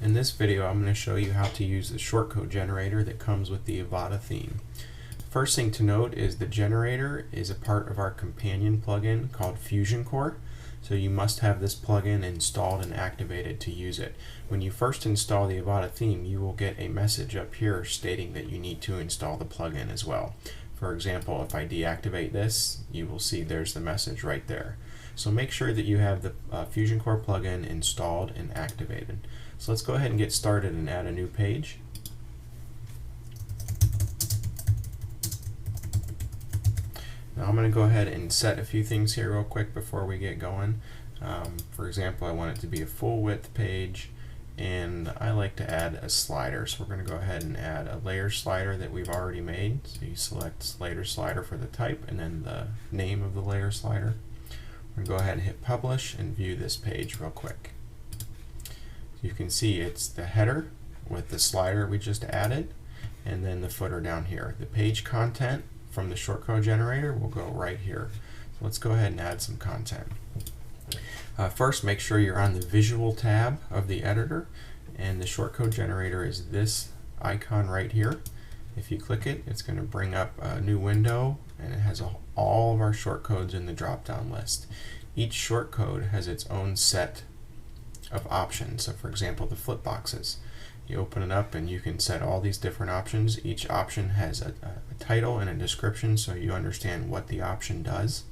In this video I'm going to show you how to use the shortcode generator that comes with the Avada theme. First thing to note is the generator is a part of our companion plugin called Fusion Core, so you must have this plugin installed and activated to use it. When you first install the Avada theme, you will get a message up here stating that you need to install the plugin as well. For example, if I deactivate this, you will see there's the message right there. So make sure that you have the Fusion Core plugin installed and activated. So let's go ahead and get started and add a new page. Now I'm going to go ahead and set a few things here real quick before we get going. For example, I want it to be a full width page, and I like to add a slider. So we're going to go ahead and add a layer slider that we've already made. So you select layer slider for the type and then the name of the layer slider. We're going to go ahead and hit publish and view this page real quick. You can see it's the header with the slider we just added, and then the footer down here. The page content from the shortcode generator will go right here. So let's go ahead and add some content. First, make sure you're on the visual tab of the editor, and the shortcode generator is this icon right here. If you click it, it's going to bring up a new window, and it has all of our shortcodes in the drop-down list. Each shortcode has its own set of options. So for example, the flip boxes. You open it up and you can set all these different options. Each option has a title and a description so you understand what the option does.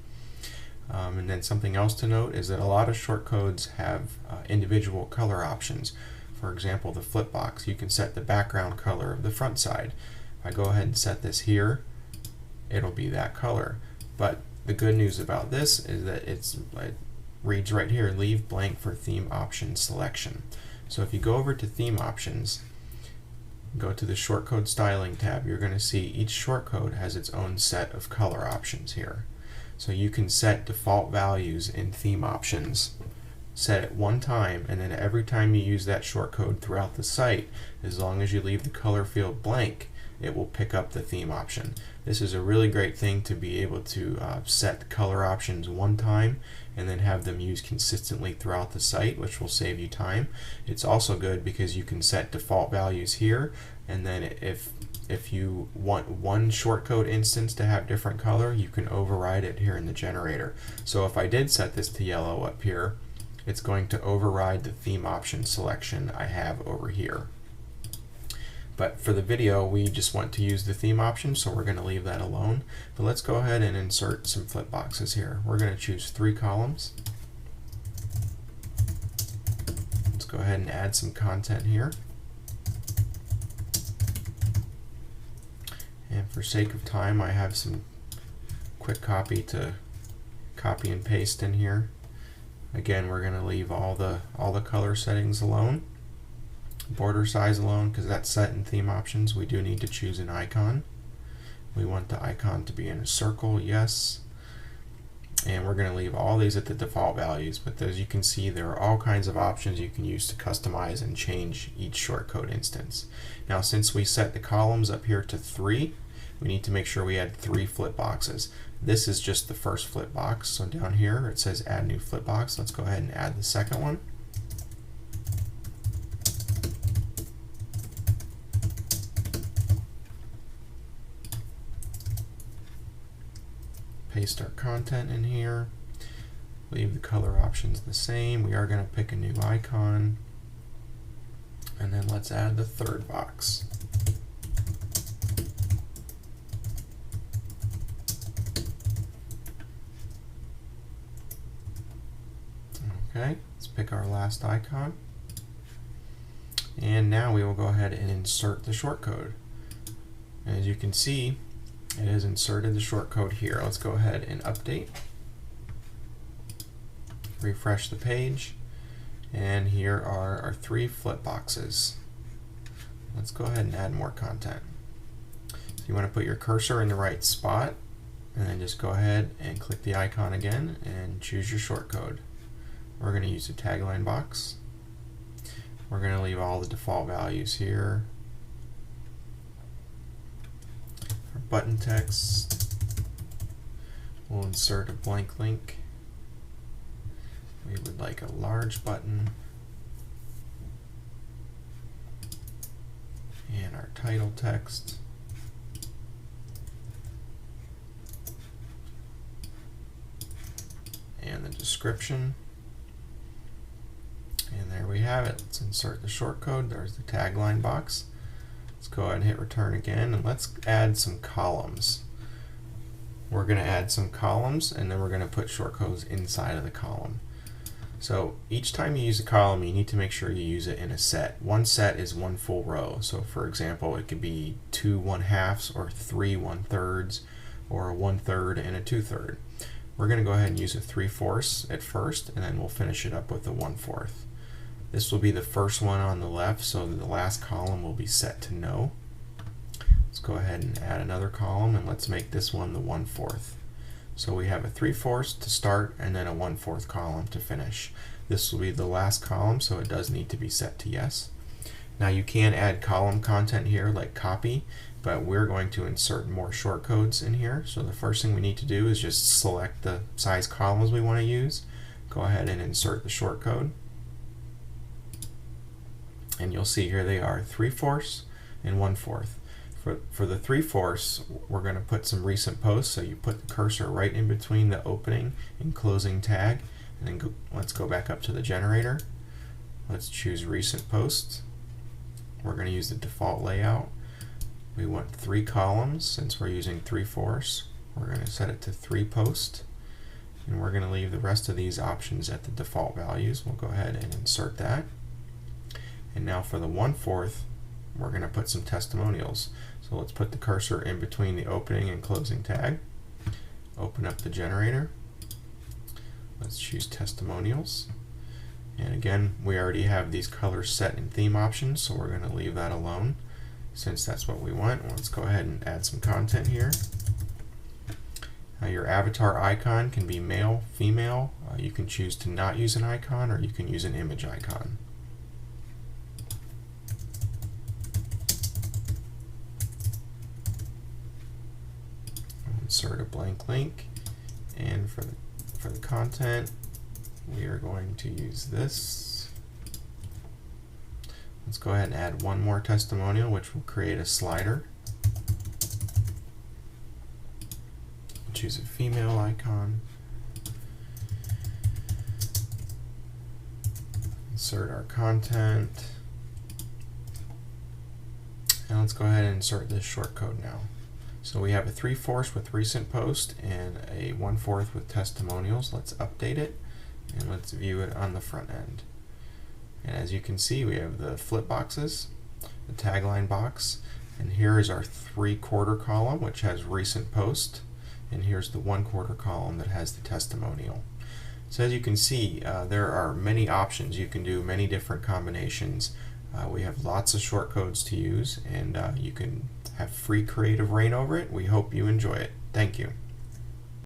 And then something else to note is that a lot of shortcodes have individual color options. For example, the flip box, you can set the background color of the front side. If I go ahead and set this here, it'll be that color. But the good news about this is that it reads right here, leave blank for theme option selection. So if you go over to theme options, go to the shortcode styling tab, you're going to see each shortcode has its own set of color options here. So you can set default values in theme options, set it one time, and then every time you use that shortcode throughout the site, as long as you leave the color field blank, it will pick up the theme option. This is a really great thing to be able to set color options one time and then have them used consistently throughout the site, which will save you time. It's also good because you can set default values here, and then if you want one shortcode instance to have different color, you can override it here in the generator. So if I did set this to yellow up here, it's going to override the theme option selection I have over here. But for the video, we just want to use the theme option, so we're going to leave that alone. But let's go ahead and insert some flip boxes here. We're going to choose 3 columns. Let's go ahead and add some content here. And for sake of time, I have some quick copy to copy and paste in here. Again, we're going to leave all the color settings alone. Border size alone, because that's set in theme options. We do need to choose an icon. We want the icon to be in a circle, yes. And we're going to leave all these at the default values, but as you can see, there are all kinds of options you can use to customize and change each shortcode instance. Now, since we set the columns up here to 3, we need to make sure we add 3 flip boxes. This is just the first flip box, so down here it says add new flip box. Let's go ahead and add the second one. Paste our content in here, leave the color options the same. We are going to pick a new icon, and then let's add the third box. Okay, let's pick our last icon, and now we will go ahead and insert the shortcode. And as you can see, it has inserted the shortcode here. Let's go ahead and update. Refresh the page, and here are our 3 flip boxes. Let's go ahead and add more content. So you want to put your cursor in the right spot, and then just go ahead and click the icon again and choose your shortcode. We're going to use a tagline box. We're going to leave all the default values here. Button text, we'll insert a blank link. We would like a large button. and our title text. And the description. And there we have it. Let's insert the shortcode. There's the tagline box. Let's go ahead and hit return again, and let's add some columns. We're going to add some columns, and then we're going to put shortcodes inside of the column. So each time you use a column, you need to make sure you use it in a set. One set is one full row. So for example, it could be 2 1/2s or 3 1/3s or a 1/3 and a 2/3. We're going to go ahead and use a 3/4 at first, and then we'll finish it up with a 1/4. This will be the first one on the left, so the last column will be set to no. Let's go ahead and add another column, and let's make this one the 1/4. So we have a 3/4 to start and then a 1/4 column to finish. This will be the last column, so it does need to be set to yes. Now you can add column content here like copy, but we're going to insert more shortcodes in here. So the first thing we need to do is just select the size columns we want to use. Go ahead and insert the shortcode. And you'll see here they are 3/4 and 1/4. For the 3/4, we're going to put some recent posts, so you put the cursor right in between the opening and closing tag, and then let's go back up to the generator. Let's choose recent posts. We're going to use the default layout. We want 3 columns since we're using 3/4. We're going to set it to 3 posts, and we're going to leave the rest of these options at the default values. We'll go ahead and insert that. And now for the 1/4, we're going to put some testimonials. So let's put the cursor in between the opening and closing tag. Open up the generator. Let's choose testimonials. And again, we already have these colors set in theme options, so we're going to leave that alone since that's what we want. Let's go ahead and add some content here. Your avatar icon can be male, female. You can choose to not use an icon, or you can use an image icon. Insert a blank link, and for the content, we are going to use this. Let's go ahead and add one more testimonial, which will create a slider. Choose a female icon. Insert our content, and let's go ahead and insert this shortcode now. So we have a 3/4 with recent post and a 1/4 with testimonials. Let's update it, and let's view it on the front end. And as you can see, we have the flip boxes, the tagline box, and here is our 3/4 column, which has recent post, and here's the 1/4 column that has the testimonial. So as you can see, there are many options. You can do many different combinations. We have lots of shortcodes to use, and you can have free creative reign over it. We hope you enjoy it. Thank you.